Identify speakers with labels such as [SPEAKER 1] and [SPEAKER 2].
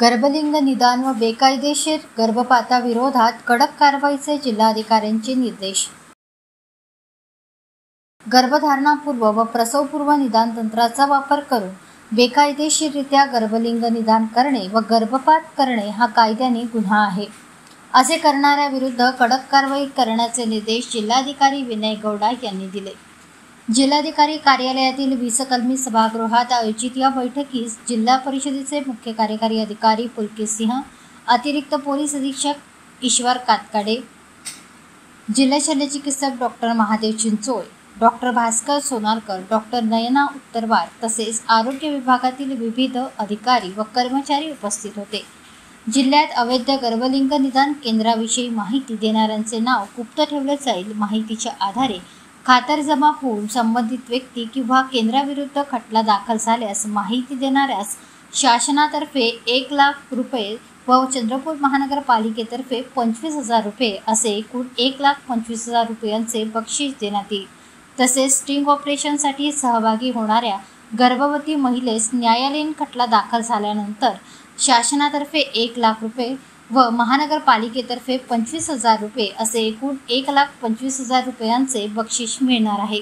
[SPEAKER 1] गर्भलिंग निदान व बेकायदेशीर गर्भपाताविरोधात कडक कारवाईचे जिल्हाधिकाऱ्यांचे निर्देश। गर्भधारणापूर्व व प्रसवपूर्व निदान तंत्राचा वापर करून बेकायदेशीररित्या गर्भलिंग निदान करणे व गर्भपात करणे हा कायद्याने गुन्हा आहे। असे करणाऱ्याविरुद्ध कडक कारवाई करण्याचे निर्देश जिल्हाधिकारी विनय गौडा यांनी दिले। जिल्हाधिकारी कार्यालयातील 20 कलमी सभागृहात आयोजित या बैठकीस जिल्हा परिषदेचे मुख्य कार्यकारी अधिकारी पुलकित सिंह, अतिरिक्त पोलीस अधीक्षक ईश्वर कातकाडे, जिल्हा शल्यचिकित्सक doctor Mahadev Chinchole, doctor Bhaskar Sonarkar, doctor Nayana Uttarwar तसेच आरोग्य विभागातील विविध अधिकारी व कर्मचारी उपस्थित होते। जिल्ह्यात अवैध गर्भलिंग निदान केंद्राविषयी माहिती देणाऱ्यांचे नाव गुप्त ठेवले जाईल। माहितीच्या आधारे खातरजमा होऊन संबंधित व्यक्ती किंवा केंद्राविरुद्ध खटला दाखल झाल्यास माहिती देणाऱ्यास शासनातर्फे 1 लाख रुपये व चंद्रपूर महानगरपालिकेतर्फे 25,000 रुपये असे एकूण 1,25,000 रुपयांचे बक्षीस देण्यात येईल। तसेच स्टिंग ऑपरेशनसाठी सहभागी होणाऱ्या गर्भवती महिलेस न्यायालयीन खटला दाखल झाल्यानंतर शासनातर्फे 1 लाख रुपये व महानगरपालिकेतर्फे 25,000 रुपये असे एकूण 1,25,000 रुपयांचे बक्षीस मिळणार आहे।